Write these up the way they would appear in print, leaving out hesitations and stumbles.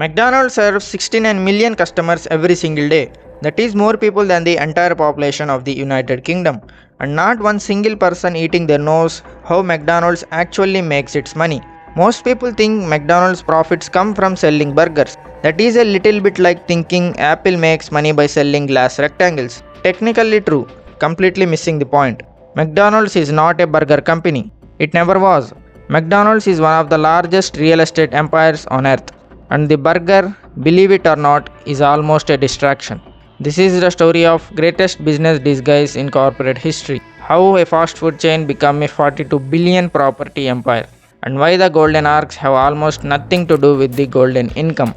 McDonald's serves 69 million customers every single day. That is more people than the entire population of the United Kingdom. And not one single person eating there knows how McDonald's actually makes its money. Most people think McDonald's profits come from selling burgers. That is a little bit like thinking Apple makes money by selling glass rectangles. Technically true, completely missing the point. McDonald's is not a burger company. It never was. McDonald's is one of the largest real estate empires on earth. And the burger, believe it or not, is almost a distraction. This is the story of greatest business disguise in corporate history. How a fast food chain became a 42 billion property empire, and why the golden arcs have almost nothing to do with the golden income.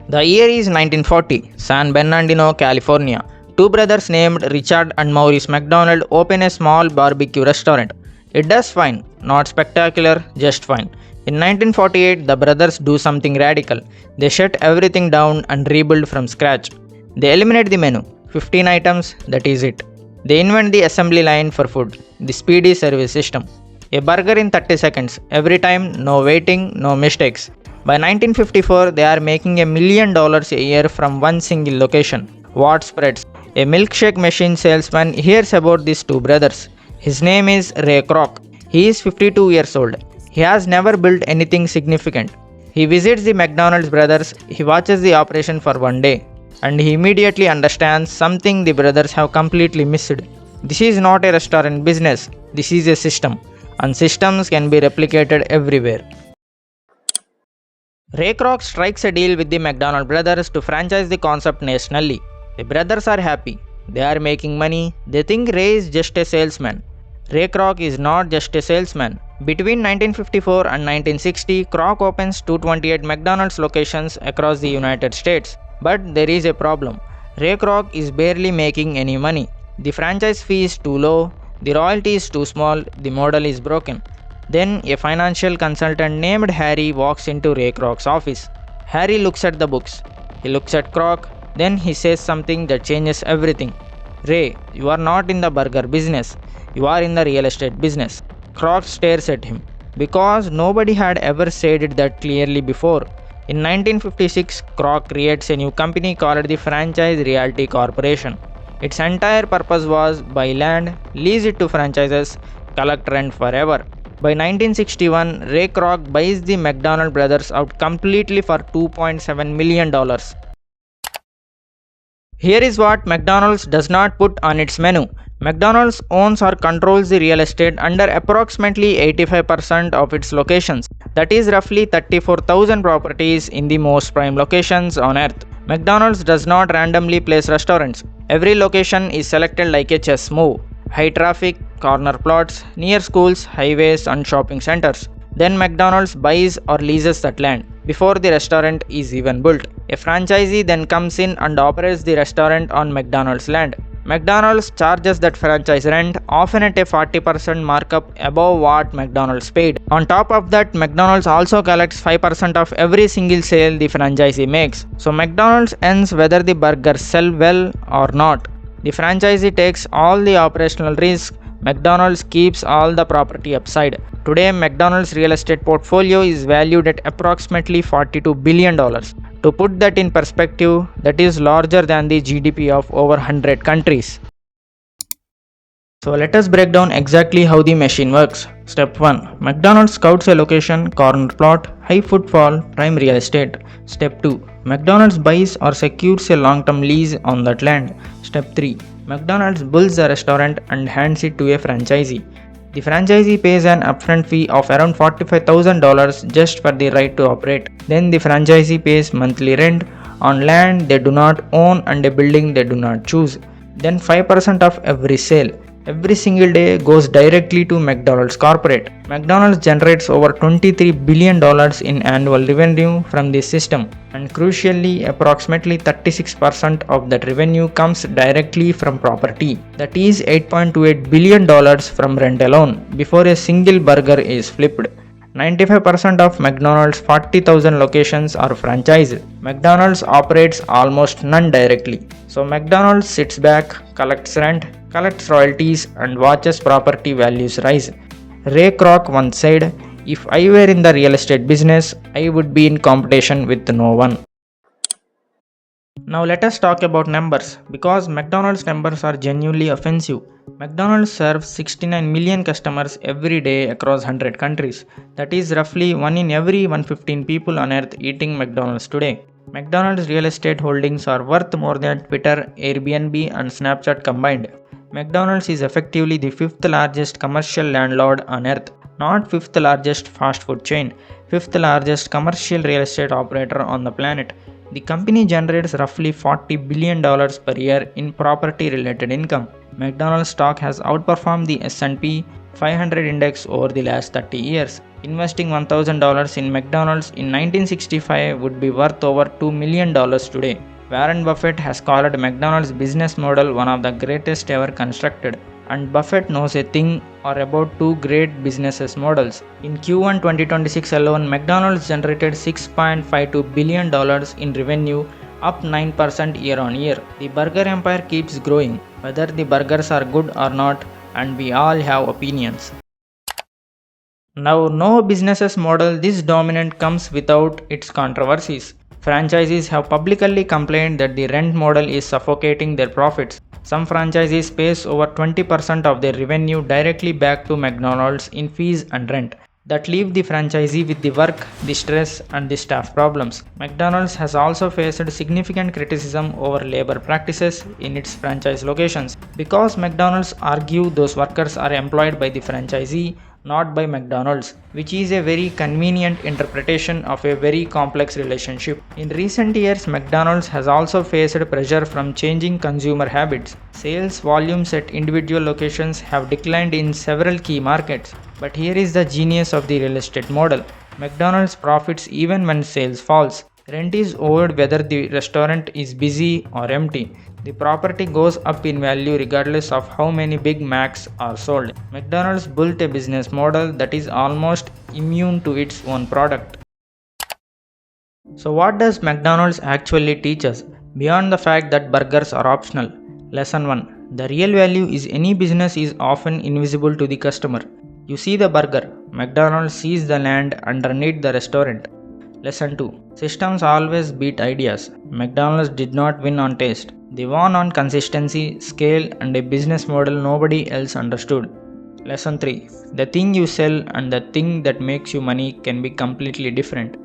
The year is 1940, San Bernardino, California. Two brothers named Richard and Maurice McDonald open a small barbecue restaurant. It does fine, not spectacular, just fine. In 1948, the brothers do something radical. They shut everything down and rebuild from scratch. They eliminate the menu, 15 items, that is it. They invent the assembly line for food, the speedy service system. A burger in 30 seconds, every time, no waiting, no mistakes. By 1954, they are making $1 million a year from one single location. What spreads? A milkshake machine salesman hears about these two brothers. His name is Ray Kroc. He is 52 years old. He has never built anything significant. He visits the McDonald's brothers, he watches the operation for one day, and he immediately understands something the brothers have completely missed. This is not a restaurant business, this is a system, and systems can be replicated everywhere. Ray Kroc strikes a deal with the McDonald brothers to franchise the concept nationally. The brothers are happy, they are making money, they think Ray is just a salesman. Ray Kroc is not just a salesman. Between 1954 and 1960, Kroc opens 228 McDonald's locations across the United States. But there is a problem. Ray Kroc is barely making any money. The franchise fee is too low, the royalty is too small, the model is broken. Then a financial consultant named Harry walks into Ray Kroc's office. Harry looks at the books. He looks at Kroc, then he says something that changes everything. Ray, you are not in the burger business. You are in the real estate business. Kroc stares at him, because nobody had ever said it that clearly before. In 1956, Kroc creates a new company called the Franchise Realty Corporation. Its entire purpose was buy land, lease it to franchises, collect rent forever. By 1961, Ray Kroc buys the McDonald brothers out completely for $2.7 million. Here is what McDonald's does not put on its menu. McDonald's owns or controls the real estate under approximately 85% of its locations. That is roughly 34,000 properties in the most prime locations on earth. McDonald's does not randomly place restaurants. Every location is selected like a chess move. High traffic, corner plots, near schools, highways and shopping centers. Then McDonald's buys or leases that land before the restaurant is even built. A franchisee then comes in and operates the restaurant on McDonald's land. McDonald's charges that franchise rent, often at a 40% markup above what McDonald's paid. On top of that, McDonald's also collects 5% of every single sale the franchisee makes. So McDonald's earns whether the burgers sell well or not. The franchisee takes all the operational risk. McDonald's keeps all the property upside. Today, McDonald's real estate portfolio is valued at approximately $42 billion. To put that in perspective, that is larger than the GDP of over 100 countries. So let us break down exactly how the machine works. Step 1. McDonald's scouts a location, corner plot, high footfall, prime real estate. Step 2. McDonald's buys or secures a long-term lease on that land. Step 3. McDonald's builds the restaurant and hands it to a franchisee. The franchisee pays an upfront fee of around $45,000 just for the right to operate. Then the franchisee pays monthly rent on land they do not own and a building they do not choose. Then 5% of every sale, every single day, goes directly to McDonald's corporate. McDonald's generates over $23 billion in annual revenue from this system, and crucially, approximately 36% of that revenue comes directly from property. That is $8.28 billion from rent alone before a single burger is flipped. 95% of McDonald's 40,000 locations are franchised. McDonald's operates almost none directly. So McDonald's sits back, collects rent, collects royalties and watches property values rise. Ray Kroc once said, If I were in the real estate business, I would be in competition with no one. Now let us talk about numbers because McDonald's numbers are genuinely offensive. McDonald's serves 69 million customers every day across 100 countries. That is roughly 1 in every 115 people on earth eating McDonald's today. McDonald's real estate holdings are worth more than Twitter, Airbnb and Snapchat combined. McDonald's is effectively the fifth largest commercial landlord on earth, not fifth largest fast food chain, fifth largest commercial real estate operator on the planet. The company generates roughly $40 billion per year in property related income. McDonald's stock has outperformed the S&P 500 index over the last 30 years. Investing $1,000 in McDonald's in 1965 would be worth over $2 million today. Warren Buffett has called McDonald's business model one of the greatest ever constructed. And Buffett knows a thing or about two great business models. In Q1 2026 alone, McDonald's generated $6.52 billion in revenue, up 9% year on year. The burger empire keeps growing, whether the burgers are good or not, and we all have opinions. Now, no business model this dominant comes without its controversies. Franchisees have publicly complained that the rent model is suffocating their profits. Some franchisees pays over 20% of their revenue directly back to McDonald's in fees and rent. That leave the franchisee with the work, the stress, and the staff problems. McDonald's has also faced significant criticism over labor practices in its franchise locations because McDonald's argue those workers are employed by the franchisee, not by McDonald's, which is a very convenient interpretation of a very complex relationship. In recent years, McDonald's has also faced pressure from changing consumer habits. Sales volumes at individual locations have declined in several key markets. But here is the genius of the real estate model. McDonald's profits even when sales falls. Rent is owed whether the restaurant is busy or empty. The property goes up in value regardless of how many Big Macs are sold. McDonald's built a business model that is almost immune to its own product. So what does McDonald's actually teach us? Beyond the fact that burgers are optional. Lesson 1. The real value is any business is often invisible to the customer. You see the burger. McDonald's sees the land underneath the restaurant. Lesson 2. Systems always beat ideas. McDonald's did not win on taste. They won on consistency, scale, and a business model nobody else understood. Lesson 3. The thing you sell and the thing that makes you money can be completely different.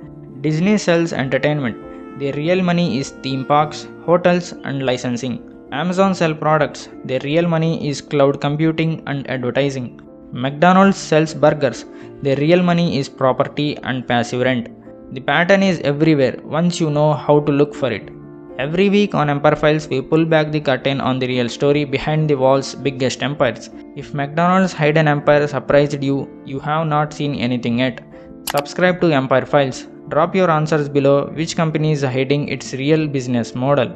Disney sells entertainment. Their real money is theme parks, hotels, and licensing. Amazon sells products. Their real money is cloud computing and advertising. McDonald's sells burgers. Their real money is property and passive rent. The pattern is everywhere once you know how to look for it. Every week on Empire Files, we pull back the curtain on the real story behind the wall's biggest empires. If McDonald's hidden empire surprised you, you have not seen anything yet. Subscribe to Empire Files. Drop your answers below which company is hiding its real business model.